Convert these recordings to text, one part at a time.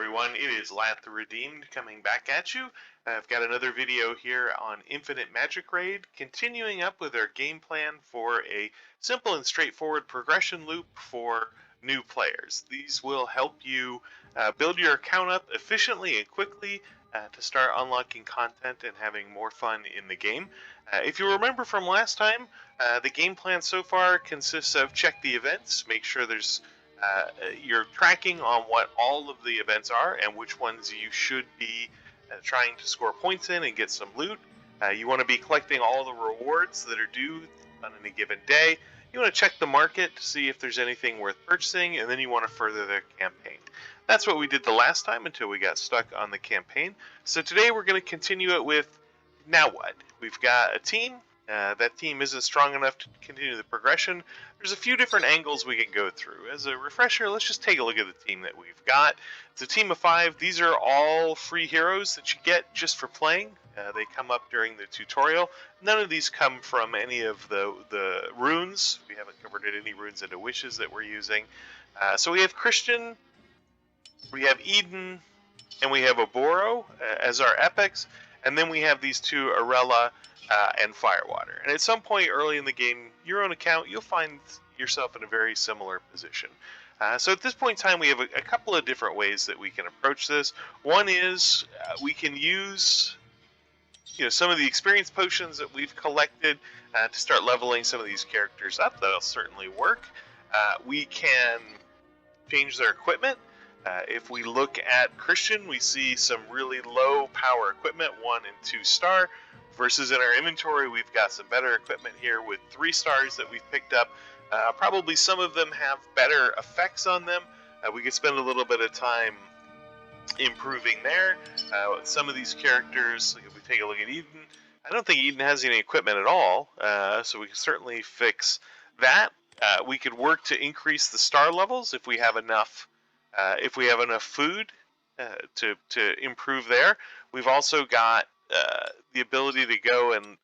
everyone, it is Lat the Redeemed coming back at you. I've got another video here on Infinite Magicraid, continuing up with our game plan for a simple and straightforward progression loop for new players. These will help you build your account up efficiently and quickly to start unlocking content and having more fun in the game. If you remember from last time, the game plan so far consists of check the events, make sure you're tracking on what all of the events are and which ones you should be trying to score points in and get some loot. You want to be collecting all the rewards that are due on any given day. You want to check the market to see if there's anything worth purchasing, and then you want to further the campaign. That's what we did the last time until we got stuck on the campaign. So today we're going to continue it with now what? We've got a team. That team isn't strong enough to continue the progression. There's a few different angles we can go through. As a refresher, let's just take a look at the team that we've got. It's a team of 5. These are all free heroes that you get just for playing. They come up during the tutorial. None of these come from any of the runes. We haven't converted any runes into wishes that we're using. So we have Christian, we have Eden, and we have Oboro as our epics. And then we have these two, Arella and Firewater. And at some point early in the game, your own account, you'll find yourself in a very similar position. So at this point in time, we have a couple of different ways that we can approach this. One is we can use some of the experience potions that we've collected to start leveling some of these characters up. That'll certainly work. We can change their equipment. If we look at Christian, we see some really low power equipment, 1 and 2 star, versus in our inventory we've got some better equipment here with 3 stars that we've picked up. Probably some of them have better effects on them. We could spend a little bit of time improving there. Some of these characters, like if we take a look at Eden, I don't think Eden has any equipment at all, so we can certainly fix that. We could work to increase the star levels if we have enough food to improve there. We've also got the ability to go and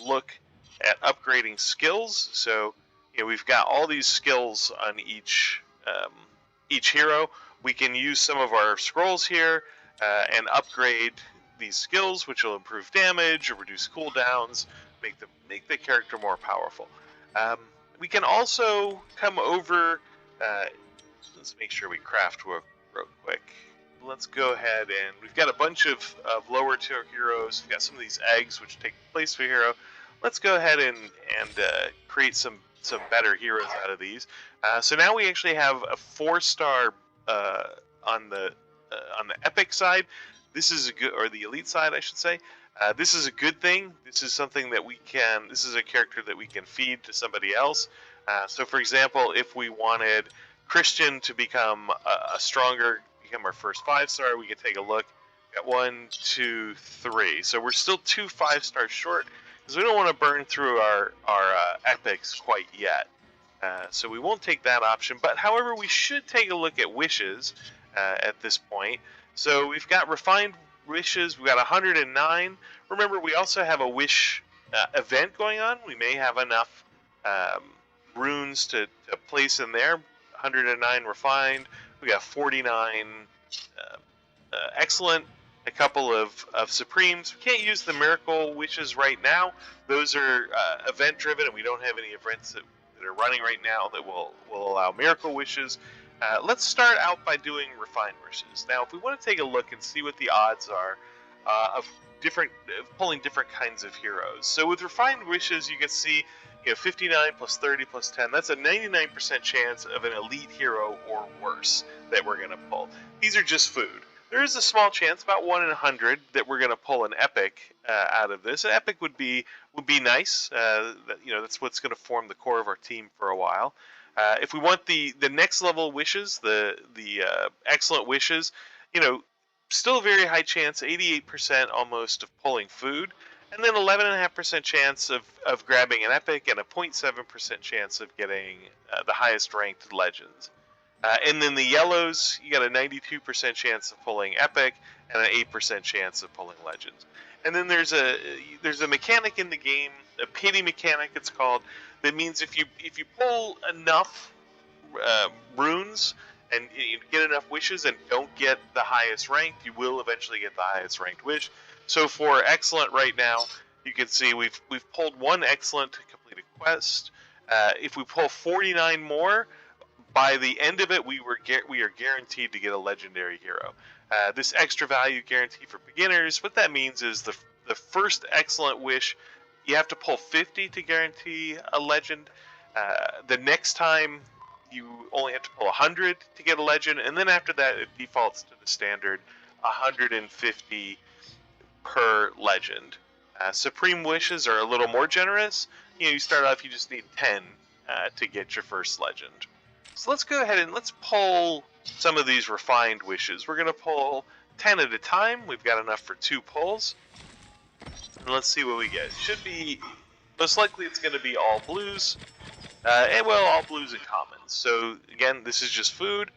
look at upgrading skills. So we've got all these skills on each hero. We can use some of our scrolls here and upgrade these skills, which will improve damage or reduce cooldowns, make the character more powerful. We can also come over. Let's make sure we craft real quick. Let's go ahead and we've got a bunch of lower tier heroes. We've got some of these eggs which take place for hero. Let's go ahead and create some better heroes out of these. So now we actually have a 4-star on the epic side. This is a good, or the elite side, I should say. This is a good thing. This is something that this is a character that we can feed to somebody else. So for example, if we wanted Christian to become become our first 5-star, we can take a look at 1, 2, 3. So we're still 2 5-stars short because we don't want to burn through our epics quite yet. So we won't take that option. But however, we should take a look at wishes at this point. So we've got refined wishes. We've got 109. Remember, we also have a wish event going on. We may have enough runes to place in there. 109 refined. We got 49 excellent. A couple of supremes. We can't use the miracle wishes right now. Those are event driven, and we don't have any events that are running right now that will allow miracle wishes. Let's start out by doing refined wishes. Now, if we want to take a look and see what the odds are of pulling different kinds of heroes. So with refined wishes, you can see 59 plus 30 plus 10. That's a 99% chance of an elite hero or worse that we're going to pull. These are just food. There is a small chance, about 1 in 100, that we're going to pull an epic out of this. An epic would be nice. That's what's going to form the core of our team for a while. If we want the next level wishes, the excellent wishes, still a very high chance, 88% almost, of pulling food. And then 11.5% chance of grabbing an epic, and a 0.7% chance of getting the highest ranked legends. And then the yellows, you got a 92% chance of pulling epic and an 8% chance of pulling legends. And then there's a mechanic in the game, a pity mechanic it's called, that means if you pull enough runes and you get enough wishes and don't get the highest ranked, you will eventually get the highest ranked wish. So for excellent right now, you can see we've pulled one excellent to complete a quest. If we pull 49 more, by the end of it, we are guaranteed to get a legendary hero. This extra value guarantee for beginners, what that means is the first excellent wish, you have to pull 50 to guarantee a legend. The next time, you only have to pull 100 to get a legend, and then after that, it defaults to the standard 150 per legend. Supreme wishes are a little more generous. You start off, you just need 10 to get your first legend. So let's go ahead and let's pull some of these refined wishes. We're going to pull 10 at a time. We've got enough for 2 pulls. And let's see what we get. It should be, most likely it's going to be all blues. And well, all blues and commons. So again, this is just food.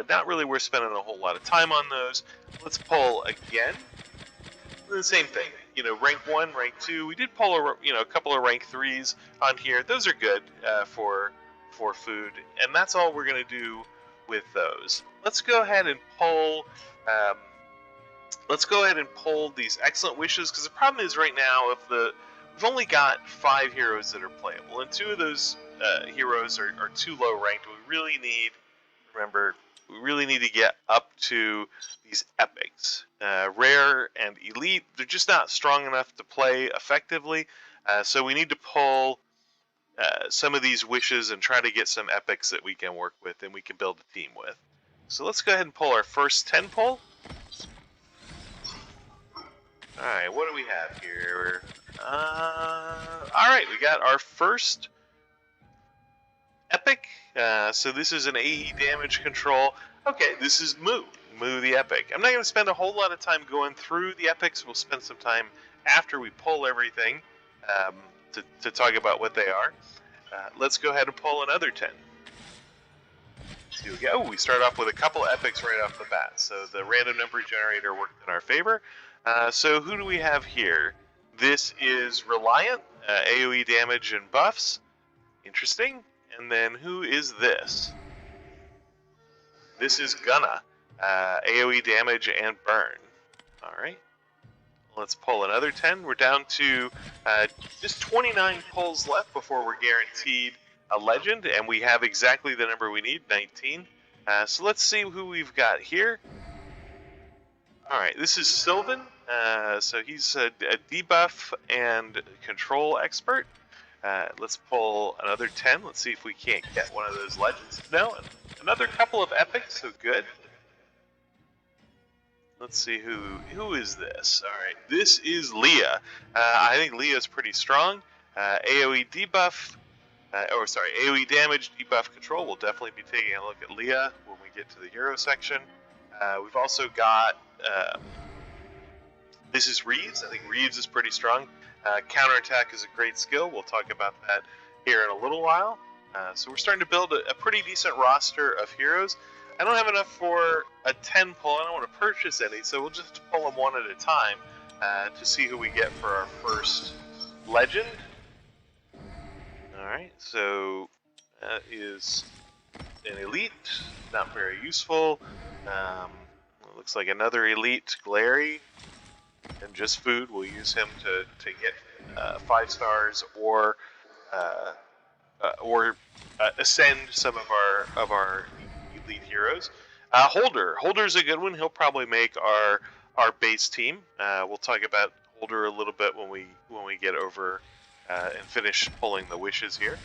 Not really worth spending a whole lot of time on those. Let's pull again. The same thing. Rank 1, rank 2. We did pull a couple of rank 3s on here. Those are good for food, and that's all we're going to do with those. Let's go ahead and pull. Let's go ahead and pull these excellent wishes, because the problem is right now, we've only got 5 heroes that are playable, and 2 of those heroes are too low ranked. We really need to get up to these epics. Rare and elite, they're just not strong enough to play effectively, so we need to pull some of these wishes and try to get some epics that we can work with and we can build a team with. So let's go ahead and pull our first 10 pull. Alright, what do we have here? Alright, we got our first epic. So this is an AE damage control. Okay, this is Moo the epic. I'm not going to spend a whole lot of time going through the epics. We'll spend some time after we pull everything to talk about what they are. Let's go ahead and pull another 10. Here we go. We start off with a couple epics right off the bat. So the random number generator worked in our favor. So who do we have here? This is Reliant, AoE damage and buffs. Interesting. And then who is this? This is Gunna, AoE damage and burn. Alright. Let's pull another 10. We're down to just 29 pulls left before we're guaranteed a legend, and we have exactly the number we need, 19. So let's see who we've got here. Alright, this is Sylvan. So he's a debuff and control expert. Let's pull another 10. Let's see if we can't get one of those legends. No, another couple of epics, so good. Let's see who is this. Alright, this is Leah. I think Leah's pretty strong. AoE debuff, AoE damage, debuff control. We'll definitely be taking a look at Leah when we get to the hero section. We've also got, this is Reeves. I think Reeves is pretty strong. Counterattack is a great skill. We'll talk about that here in a little while. So we're starting to build a pretty decent roster of heroes. I don't have enough for a 10 pull. I don't want to purchase any, so we'll just pull them one at a time to see who we get for our first legend. Alright, so that is an elite, not very useful. Looks like another elite, Glary, and just food. We'll use him to get 5 stars or ascend some of our elite heroes. Holder's a good one. He'll probably make our base team. We'll talk about Holder a little bit when we get over and finish pulling the wishes here.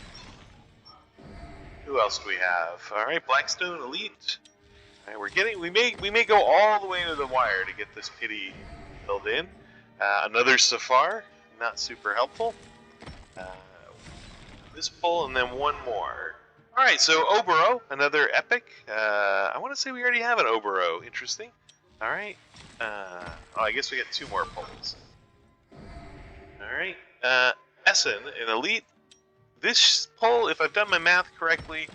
Who else do we have? All right, Blackstone Elite. All right, we may go all the way to the wire to get this pity filled in. Another Safar, not super helpful. This pull and then one more. All right, so Obero, another epic. I want to say we already have an Obero. Interesting. All right. I guess we got 2 more pulls. All right. Essen, an elite. This pull, if I've done my math correctly,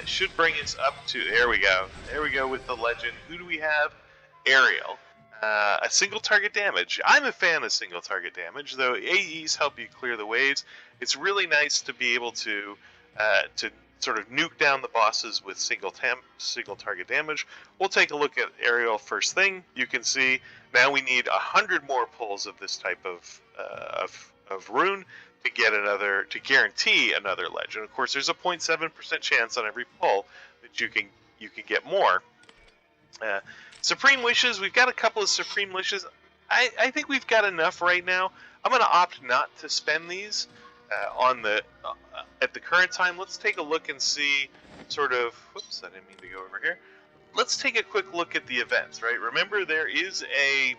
should bring us up to. There we go. There we go with the legend. Who do we have? Ariel. A single target damage. I'm a fan of single target damage, though AEs help you clear the waves. It's really nice to be able to sort of nuke down the bosses with single target damage. We'll take a look at Aerial first thing. You can see now we need 100 more pulls of this type of rune to get to guarantee another legend. Of course, there's a 0.7% chance on every pull that you can get more. Supreme Wishes, we've got a couple of Supreme Wishes. I think we've got enough right now. I'm going to opt not to spend these at the current time. Let's take a look and see sort of, whoops, I didn't mean to go over here. Let's take a quick look at the events, right? Remember, there is a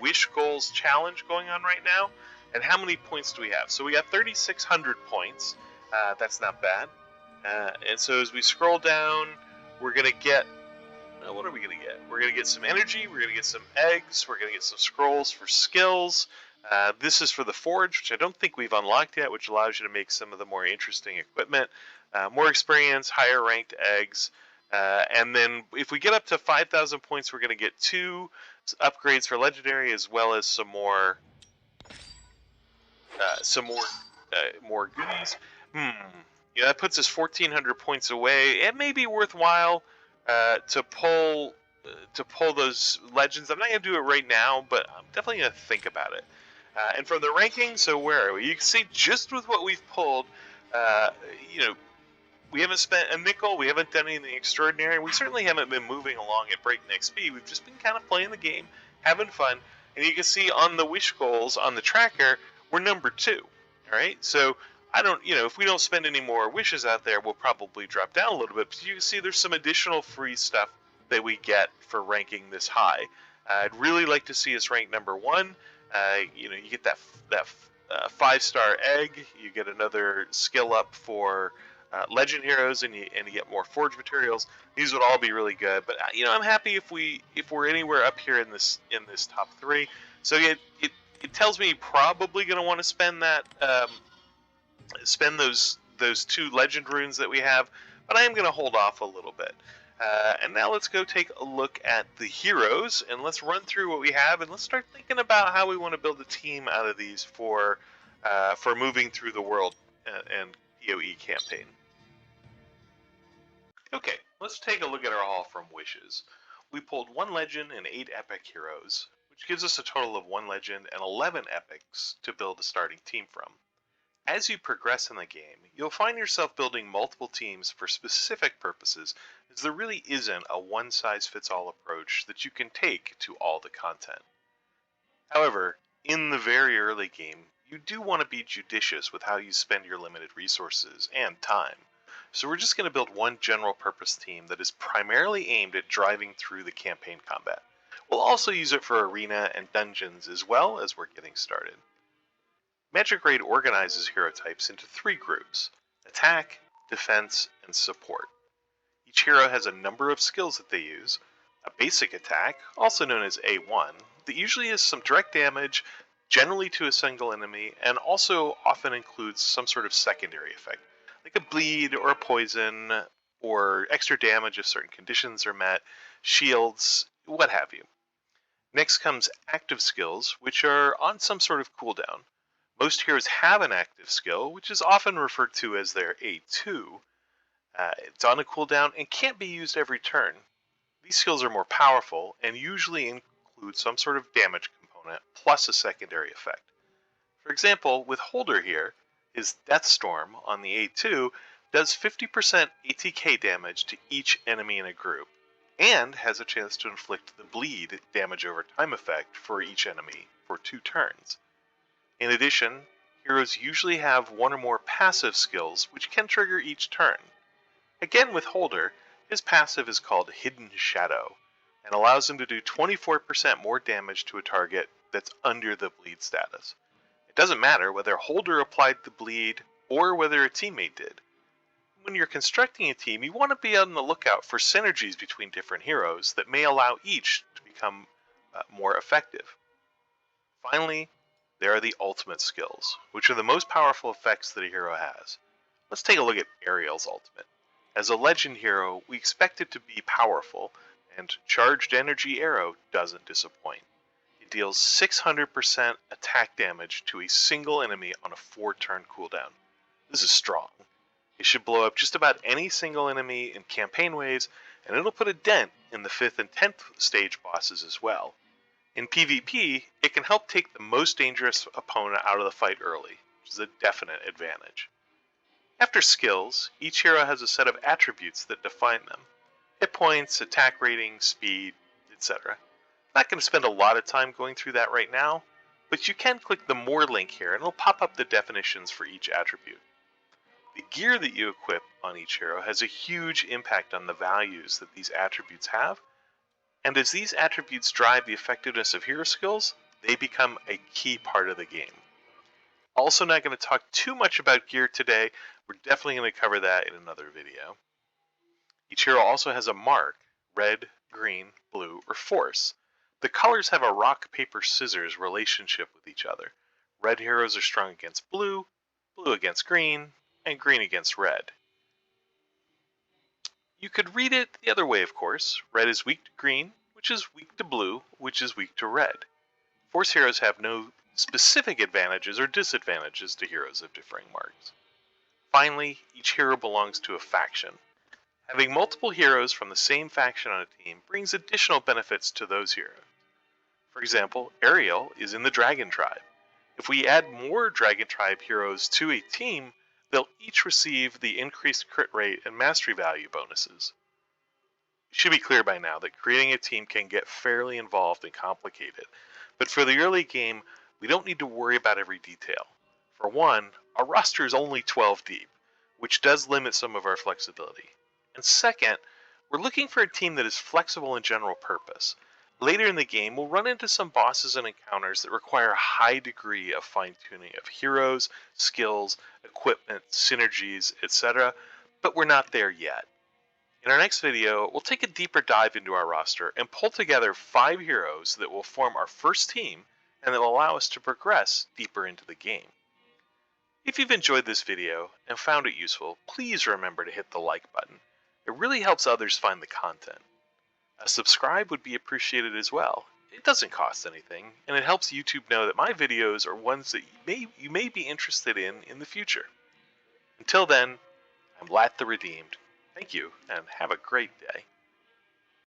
Wish Goals challenge going on right now. And how many points do we have? So we got 3,600 points. That's not bad. And so as we scroll down, we're going to get, what are we going to get? We're going to get some energy, we're going to get some eggs, we're going to get some scrolls for skills. This is for the Forge, which I don't think we've unlocked yet, which allows you to make some of the more interesting equipment. More experience, higher ranked eggs. And then if we get up to 5,000 points, we're going to get 2 upgrades for Legendary, as well as some more goodies. Yeah, that puts us 1,400 points away. It may be worthwhile to pull those legends. I'm not going to do it right now, but I'm definitely going to think about it. And from the ranking, so where are we? You can see just with what we've pulled, we haven't spent a nickel. We haven't done anything extraordinary. We certainly haven't been moving along at breakneck speed. We've just been kind of playing the game, having fun. And you can see on the wish goals on the tracker, we're number 2. All right, so if we don't spend any more wishes out there, we'll probably drop down a little bit. But you can see there's some additional free stuff that we get for ranking this high. I'd really like to see us rank number 1. You get that 5-star egg. You get another skill up for legend heroes, and you get more forge materials. These would all be really good. But I'm happy if we're anywhere up here in this top 3. So it tells me probably going to want to spend those 2 legend runes that we have, but I am going to hold off a little bit. And now let's go take a look at the heroes, and let's run through what we have, and let's start thinking about how we want to build a team out of these for moving through the world and PoE campaign. Okay, let's take a look at our haul from Wishes. We pulled 1 legend and 8 epic heroes, which gives us a total of 1 legend and 11 epics to build a starting team from. As you progress in the game, you'll find yourself building multiple teams for specific purposes, as there really isn't a one-size-fits-all approach that you can take to all the content. However, in the very early game, you do want to be judicious with how you spend your limited resources and time. So we're just going to build 1 general-purpose team that is primarily aimed at driving through the campaign combat. We'll also use it for arena and dungeons as well as we're getting started. Magicraid organizes hero types into 3 groups: attack, defense, and support. Each hero has a number of skills that they use. A basic attack, also known as A1, that usually is some direct damage, generally to a single enemy, and also often includes some sort of secondary effect, like a bleed or a poison, or extra damage if certain conditions are met, shields, what have you. Next comes active skills, which are on some sort of cooldown. Most heroes have an active skill, which is often referred to as their A2. It's on a cooldown and can't be used every turn. These skills are more powerful and usually include some sort of damage component plus a secondary effect. For example, with Holder here, his Death Storm on the A2 does 50% ATK damage to each enemy in a group, and has a chance to inflict the bleed damage over time effect for each enemy for 2 turns. In addition, heroes usually have 1 or more passive skills which can trigger each turn. Again with Holder, his passive is called Hidden Shadow, and allows him to do 24% more damage to a target that's under the bleed status. It doesn't matter whether Holder applied the bleed or whether a teammate did. When you're constructing a team, you want to be on the lookout for synergies between different heroes that may allow each to become more effective. Finally, there are the ultimate skills, which are the most powerful effects that a hero has. Let's take a look at Ariel's ultimate. As a legend hero, we expect it to be powerful, and Charged Energy Arrow doesn't disappoint. It deals 600% attack damage to a single enemy on a 4-turn cooldown. This is strong. It should blow up just about any single enemy in campaign waves, and it'll put a dent in the 5th and 10th stage bosses as well. In PvP, it can help take the most dangerous opponent out of the fight early, which is a definite advantage. After skills, each hero has a set of attributes that define them. Hit points, attack rating, speed, etc. I'm not going to spend a lot of time going through that right now, but you can click the More link here and it'll pop up the definitions for each attribute. The gear that you equip on each hero has a huge impact on the values that these attributes have, and as these attributes drive the effectiveness of hero skills, they become a key part of the game. Also not going to talk too much about gear today, we're definitely going to cover that in another video. Each hero also has a mark, red, green, blue, or force. The colors have a rock, paper, scissors relationship with each other. Red heroes are strong against blue, blue against green, and green against red. You could read it the other way, of course. Red is weak to green, which is weak to blue, which is weak to red. Force heroes have no specific advantages or disadvantages to heroes of differing marks. Finally, each hero belongs to a faction. Having multiple heroes from the same faction on a team brings additional benefits to those heroes. For example, Ariel is in the Dragon Tribe. If we add more Dragon Tribe heroes to a team, they'll each receive the increased crit rate and mastery value bonuses. It should be clear by now that creating a team can get fairly involved and complicated, but for the early game, we don't need to worry about every detail. For one, our roster is only 12 deep, which does limit some of our flexibility. And second, we're looking for a team that is flexible and general purpose. Later in the game, we'll run into some bosses and encounters that require a high degree of fine-tuning of heroes, skills, equipment, synergies, etc., but we're not there yet. In our next video, we'll take a deeper dive into our roster and pull together 5 heroes that will form our first team and that will allow us to progress deeper into the game. If you've enjoyed this video and found it useful, please remember to hit the like button. It really helps others find the content. A subscribe would be appreciated as well. It doesn't cost anything, and it helps YouTube know that my videos are ones that you may be interested in the future. Until then, I'm Lat the Redeemed. Thank you, and have a great day.